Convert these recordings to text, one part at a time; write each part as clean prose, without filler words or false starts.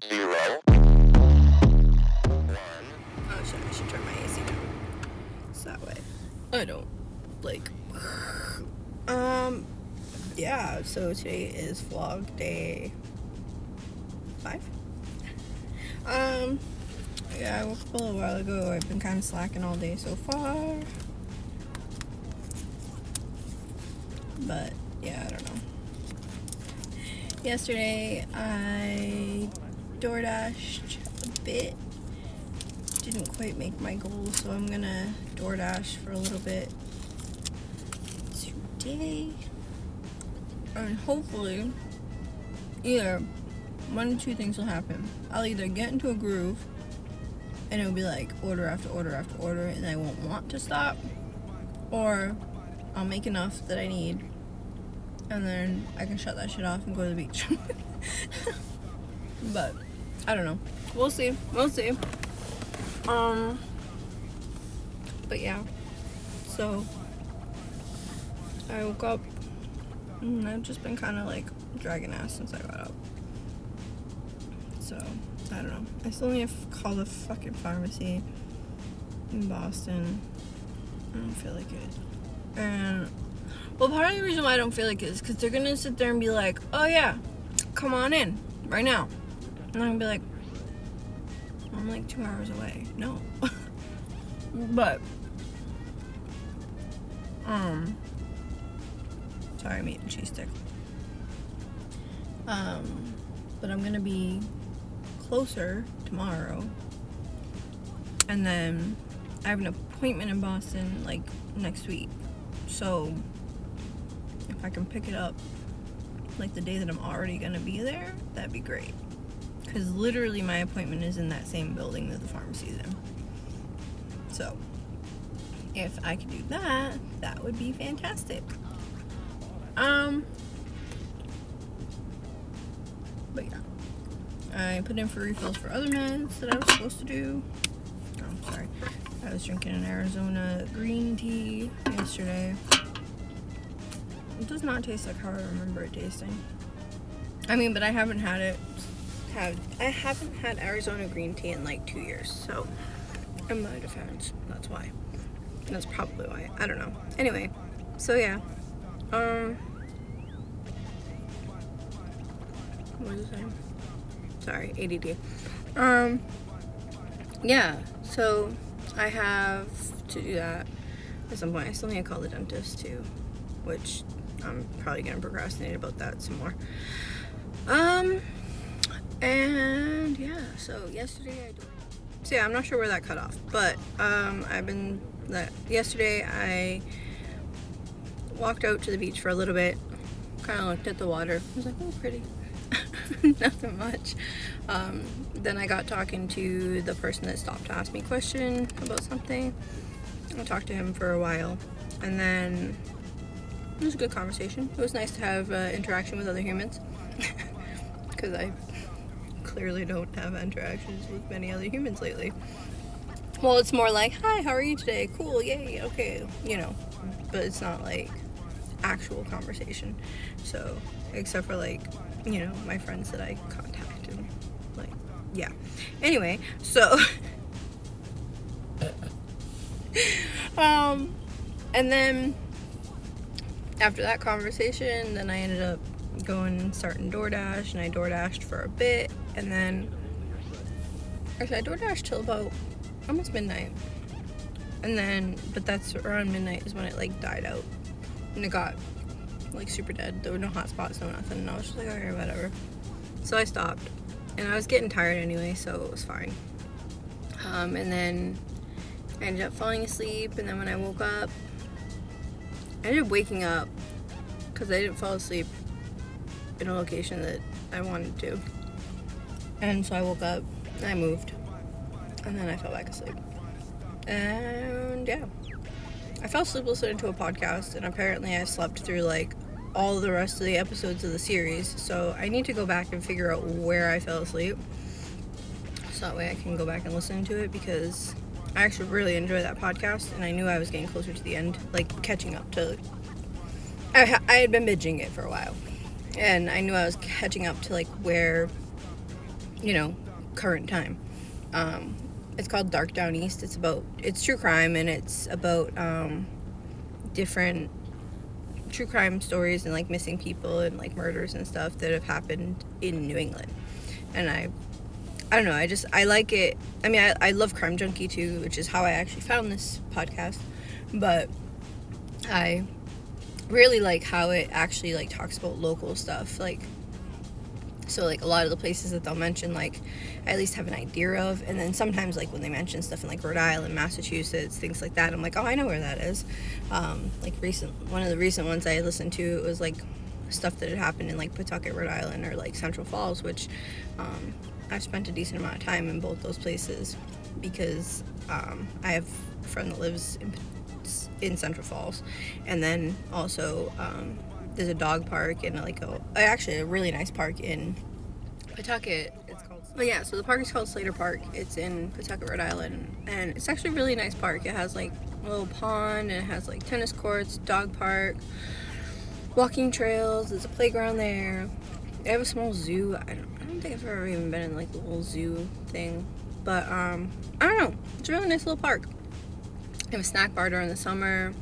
0. Oh shit, I should turn my AC down. So that way I don't, like, yeah, so today is vlog day 5. Yeah, I woke up a little while ago. I've been kind of slacking all day so far. But, yeah, I don't know. Yesterday, I DoorDashed a bit. Didn't quite make my goal, so I'm gonna DoorDash for a little bit today. And hopefully, either one of two things will happen. I'll either get into a groove, and it'll be like order after order after order, and I won't want to stop. Or I'll make enough that I need, and then I can shut that shit off and go to the beach. But I don't know. We'll see. But yeah. So I woke up and I've just been kind of like dragging ass since I got up. So I don't know. I still need to call the fucking pharmacy in Boston. I don't feel like it. And well, part of the reason why I don't feel like it is because they're gonna sit there and be like, "Oh yeah, come on in right now," and I'm gonna be like, "I'm like 2 hours away." No. But sorry, I'm eating cheese stick. But I'm gonna be closer tomorrow, and then I have an appointment in Boston like next week. So if I can pick it up like the day that I'm already gonna be there, that'd be great. Because literally my appointment is in that same building that the pharmacy is in. So if I could do that, that would be fantastic. But yeah, I put in for refills for other meds that I was supposed to do. Oh, sorry. I was drinking an Arizona green tea yesterday. It does not taste like how I remember it tasting. I mean, but I haven't had Arizona green tea in like 2 years, so I might have had. That's why. That's probably why. I don't know. Anyway, so yeah. What was I saying? Sorry, ADD. Yeah, so I have to do that at some point. I still need to call the dentist too, which I'm probably gonna procrastinate about that some more. And yeah, so yesterday so yeah, I'm not sure where that cut off, but yesterday I walked out to the beach for a little bit, kind of looked at the water. I was like, oh, pretty. Nothing much. Then I got talking to the person that stopped to ask me a question about something. I talked to him for a while, and then it was a good conversation. It was nice to have interaction with other humans, because I clearly don't have interactions with many other humans lately. Well, it's more like, hi, how are you today? Cool, yay, okay, but it's not like actual conversation. So, except for like, my friends that I contacted, like, yeah. Anyway, so, and then after that conversation, then I ended up going and starting DoorDash, and I DoorDashed for a bit, and then, actually, I DoorDashed till about almost midnight, and then, but that's around midnight is when it, like, died out, and it got, like, super dead. There were no hotspots, no nothing, and I was just like, okay, whatever. So I stopped, and I was getting tired anyway, so it was fine. And then I ended up falling asleep, and then when I woke up, I ended up waking up because I didn't fall asleep in a location that I wanted to. And so I woke up, and I moved, and then I fell back asleep. And yeah, I fell asleep listening to a podcast, and apparently I slept through like all the rest of the episodes of the series, so I need to go back and figure out where I fell asleep, so that way I can go back and listen to it, because I actually really enjoy that podcast, and I knew I was getting closer to the end, like catching up to, I had been binging it for a while, and I knew I was catching up to like where current time. It's called Dark Down East. It's true crime, and it's about different true crime stories and like missing people and like murders and stuff that have happened in New England. And I don't know, I like it. I mean, I love Crime Junkie too, which is how I actually found this podcast, but I really like how it actually like talks about local stuff. Like, so like a lot of the places that they'll mention, like I at least have an idea of, and then sometimes like when they mention stuff in like Rhode Island, Massachusetts, things like that, I'm like, oh, I know where that is. One of the recent ones I listened to, it was like stuff that had happened in like Pawtucket, Rhode Island, or like Central Falls, which I've spent a decent amount of time in both those places because I have a friend that lives in Central Falls, and then also there's a dog park and actually a really nice park in Pawtucket. So the park is called Slater Park. It's in Pawtucket, Rhode Island, and it's actually a really nice park. It has like a little pond, and it has like tennis courts, dog park, walking trails. There's a playground there. They have a small zoo. I don't think I've ever even been in like the little zoo thing, but I don't know. It's a really nice little park. They have a snack bar during the summer.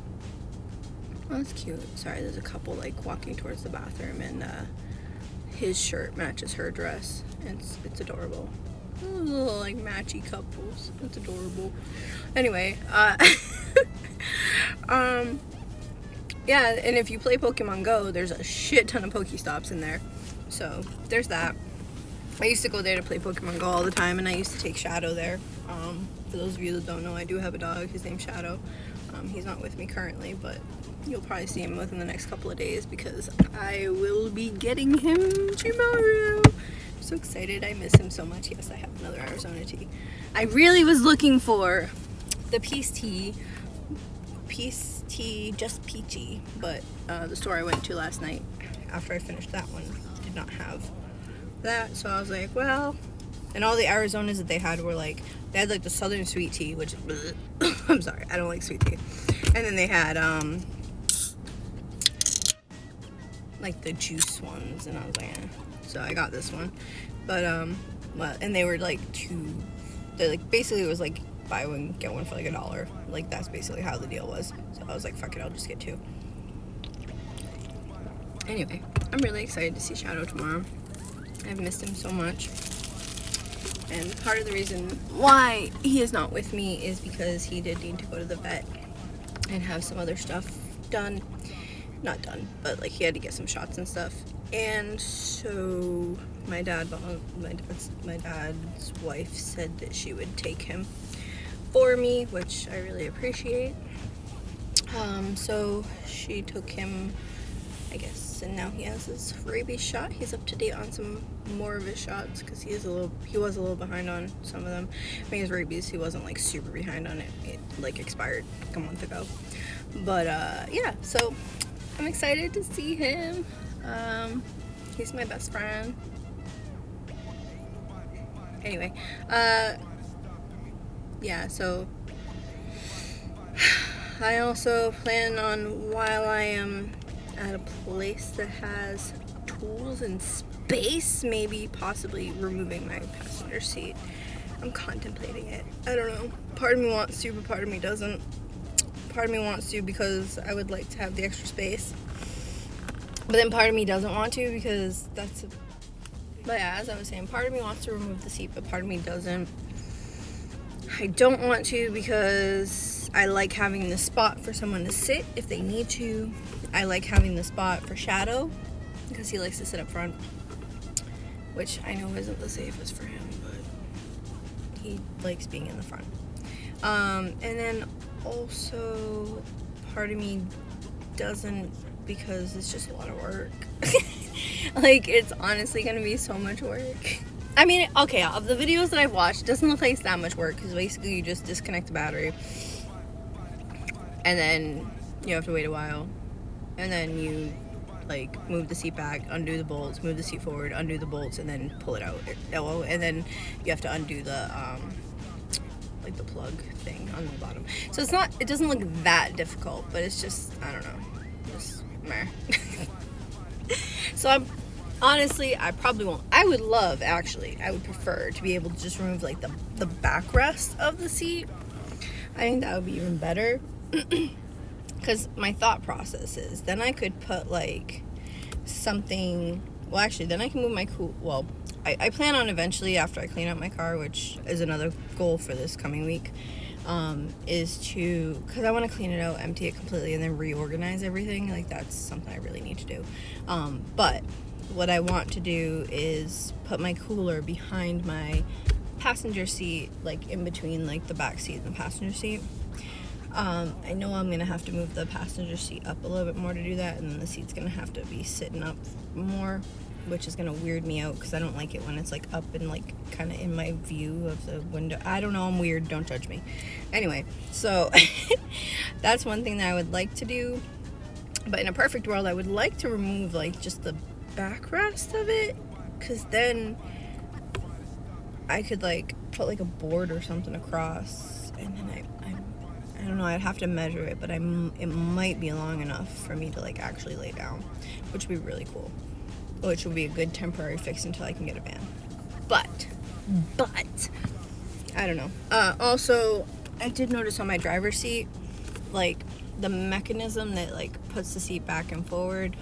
Oh, that's cute. Sorry, there's a couple like walking towards the bathroom, and his shirt matches her dress. It's adorable. Little like matchy couples. It's adorable. Anyway, yeah, and if you play Pokemon Go, there's a shit ton of Pokestops in there. So there's that. I used to go there to play Pokemon Go all the time, and I used to take Shadow there. For those of you that don't know, I do have a dog. His name's Shadow. He's not with me currently, but you'll probably see him within the next couple of days because I will be getting him tomorrow. I'm so excited. I miss him so much. Yes, I have another Arizona tea. I really was looking for the Peace Tea Just Peachy, but the store I went to last night after I finished that one did not have that, so I was like, well, and all the Arizonas that they had were like, they had like the Southern Sweet Tea, which I'm sorry, I don't like sweet tea, and then they had like the juice ones, and I was like, so I got this one, but well, and they were like basically it was like buy one get one for like $1, like that's basically how the deal was. So I was like, fuck it, I'll just get 2. Anyway, I'm really excited to see Shadow tomorrow. I've missed him so much, and part of the reason why he is not with me is because he did need to go to the vet and have some other stuff done. Not done, but like he had to get some shots and stuff. And so my dad's wife said that she would take him for me, which I really appreciate. So she took him, I guess, and now he has his rabies shot. He's up to date on some more of his shots because he was a little behind on some of them. I mean, his rabies, he wasn't like super behind on it. It like expired like a month ago. But yeah, so I'm excited to see him. He's my best friend. Anyway, yeah, so I also plan on, while I am at a place that has tools and space, maybe possibly removing my passenger seat. I'm contemplating it. I don't know. Part of me wants to, but part of me doesn't. Part of me wants to because I would like to have the extra space. But then part of me doesn't want to because but yeah, as I was saying, part of me wants to remove the seat, but part of me doesn't. I don't want to because I like having the spot for someone to sit if they need to. I like having the spot for Shadow because he likes to sit up front, which I know isn't the safest for him, but he likes being in the front. And then also part of me doesn't because it's just a lot of work. Like, it's honestly gonna be so much work. I mean, okay, of the videos that I've watched, it doesn't look like it's that much work because basically you just disconnect the battery and then you have to wait a while, and then you like move the seat back, undo the bolts, move the seat forward, undo the bolts, and then pull it out. And then you have to undo the like the plug thing on the bottom. So it doesn't look that difficult, but it's just, I don't know, just meh. So Honestly, I probably won't. I would prefer to be able to just remove like the backrest of the seat. I think that would be even better. Because my thought process is, then I could put like something, well actually then I can move my I plan on eventually, after I clean out my car, which is another goal for this coming week, is to, because I want to clean it out, empty it completely, and then reorganize everything. Like, that's something I really need to do. But what I want to do is put my cooler behind my passenger seat, like in between like the back seat and the passenger seat. I know I'm gonna have to move the passenger seat up a little bit more to do that, and then the seat's gonna have to be sitting up more, which is gonna weird me out because I don't like it when it's like up and like kind of in my view of the window. I don't know, I'm weird, don't judge me. Anyway, so that's one thing that I would like to do. But in a perfect world, I would like to remove like just the backrest of it, because then I could like put like a board or something across, and then I don't know, I'd have to measure it, but it might be long enough for me to like actually lay down, which would be really cool, which would be a good temporary fix until I can get a van. But I don't know. Also, I did notice on my driver's seat, like the mechanism that like puts the seat back and forward,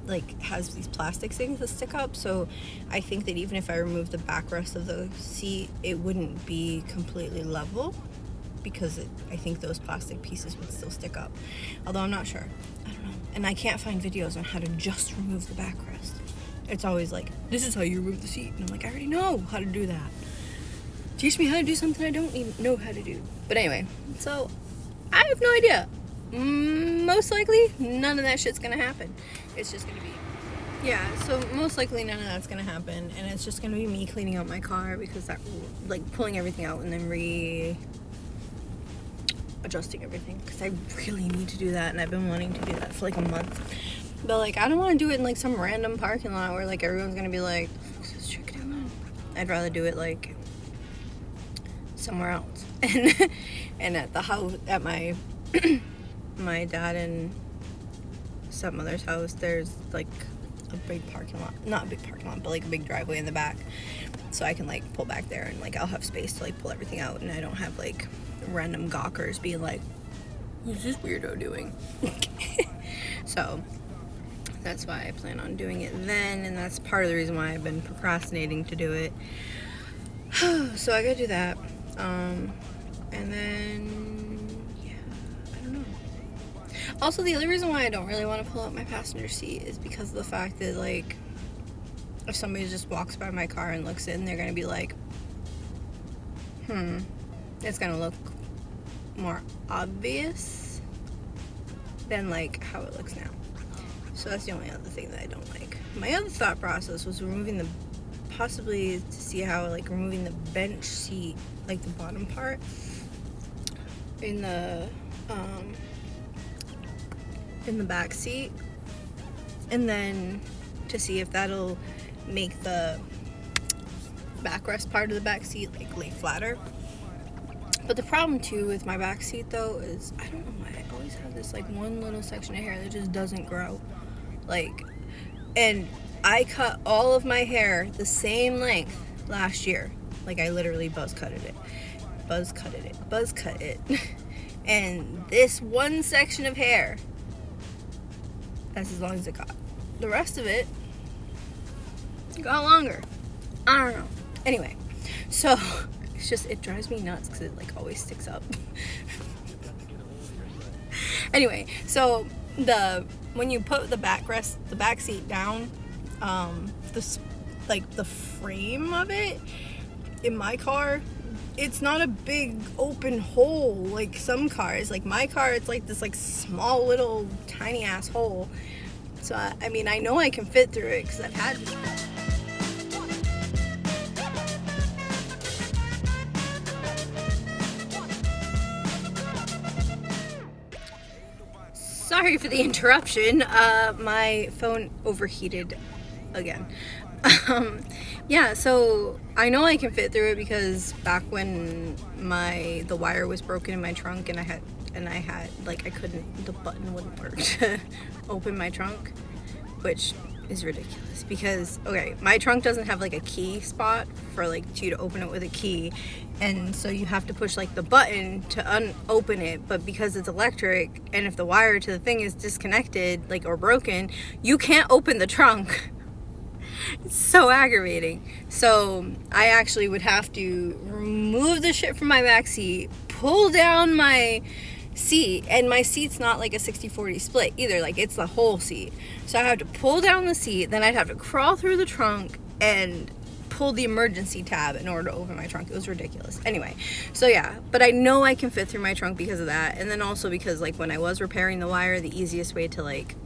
like has these plastic things that stick up. So I think that even if I remove the backrest of the seat, it wouldn't be completely level, because I think those plastic pieces would still stick up. Although I'm not sure. I don't know. And I can't find videos on how to just remove the backrest. It's always like, this is how you remove the seat. And I'm like, I already know how to do that. Teach me how to do something I don't even know how to do. But anyway, so I have no idea. Most likely, none of that shit's gonna happen. It's just gonna be, yeah, so most likely none of that's gonna happen. And it's just gonna be me cleaning out my car, because that, like, pulling everything out and then adjusting everything, because I really need to do that, and I've been wanting to do that for like a month. But like, I don't want to do it in like some random parking lot where like everyone's gonna be like, what's this chick doing? I'd rather do it like somewhere else. And at the house, at my my dad and stepmother's house, there's like a big parking lot, not a big parking lot, but like a big driveway in the back, so I can like pull back there, and like I'll have space to like pull everything out, and I don't have like random gawkers being like, what's this weirdo doing? So that's why I plan on doing it then, and that's part of the reason why I've been procrastinating to do it. So I gotta do that, and then yeah, I don't know. Also, the other reason why I don't really want to pull out my passenger seat is because of the fact that, like, if somebody just walks by my car and looks in, they're gonna be like, it's gonna look more obvious than like how it looks now. So that's the only other thing that I don't like. My other thought process was possibly to see how like removing the bench seat, like the bottom part in the back seat, and then to see if that'll make the backrest part of the back seat like lay flatter. But the problem too with my back seat though is, I don't know why I always have this like one little section of hair that just doesn't grow. Like, and I cut all of my hair the same length last year. Like, I literally buzz cut it. And this one section of hair, that's as long as it got. The rest of it got longer. I don't know. Anyway, so it's just, it drives me nuts because it like always sticks up. Anyway, so when you put the back seat down, the frame of it in my car, it's not a big open hole like some cars. Like my car, it's like this like small little tiny ass hole. So I mean, I know I can fit through it because I've had to. Sorry for the interruption. My phone overheated again. Yeah, so I know I can fit through it because back when the wire was broken in my trunk and I had like, the button wouldn't work to open my trunk, which is ridiculous because, okay, my trunk doesn't have like a key spot for like you to open it with a key, and so you have to push like the button to open it, but because it's electric and if the wire to the thing is disconnected like or broken, you can't open the trunk. It's so aggravating. So I actually would have to remove the shit from my back seat, pull down my seat, and my seat's not like a 60-40 split either, like it's the whole seat, so I have to pull down the seat, then I'd have to crawl through the trunk and pull the emergency tab in order to open my trunk. It was ridiculous. Anyway, so yeah, but I know I can fit through my trunk because of that, and then also because like when I was repairing the wire, the easiest way to like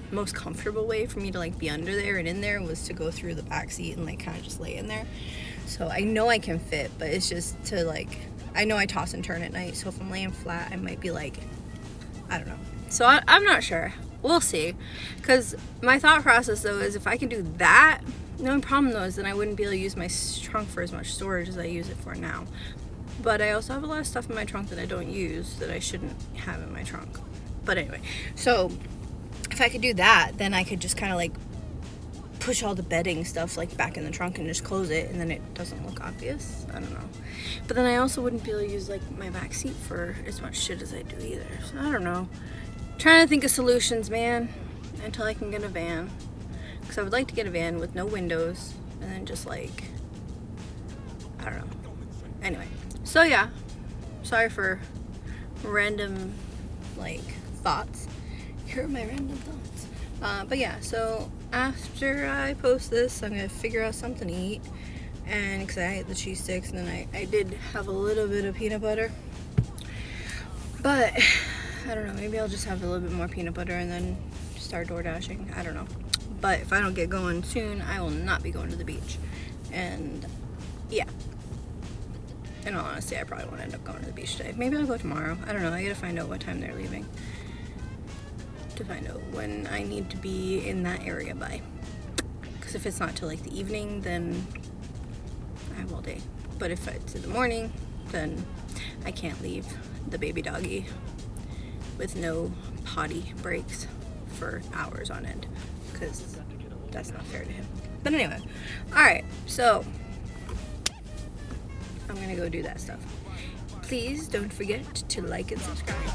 most comfortable way for me to like be under there and in there was to go through the back seat and like kind of just lay in there. So I know I can fit, but it's just to like, I know I toss and turn at night, so if I'm laying flat, I might be like, I don't know. So I'm not sure. We'll see. Because my thought process, though, is if I can do that, the only problem, though, is then I wouldn't be able to use my trunk for as much storage as I use it for now. But I also have a lot of stuff in my trunk that I don't use that I shouldn't have in my trunk. But anyway, so if I could do that, then I could just kind of like push all the bedding stuff like back in the trunk and just close it, and then it doesn't look obvious. I don't know. But then I also wouldn't be able to use like my back seat for as much shit as I do either. So I don't know. Trying to think of solutions, man, until I can get a van. Because I would like to get a van with no windows and then just like, I don't know. Anyway, so yeah, sorry for random like thoughts. Here are my random thoughts. But yeah, so after I post this, I'm gonna figure out something to eat, and because I ate the cheese sticks, and then I did have a little bit of peanut butter, but I don't know, maybe I'll just have a little bit more peanut butter and then start door dashing. I don't know, but if I don't get going soon, I will not be going to the beach. And yeah, in all honesty, I probably won't end up going to the beach today. Maybe I'll go tomorrow. I don't know. I gotta find out what time they're leaving to find out when I need to be in that area by. Because if it's not till like the evening, then I have all day. But if it's in the morning, then I can't leave the baby doggy with no potty breaks for hours on end, because that's not fair to him. But anyway, alright, so I'm gonna go do that stuff. Please don't forget to like and subscribe.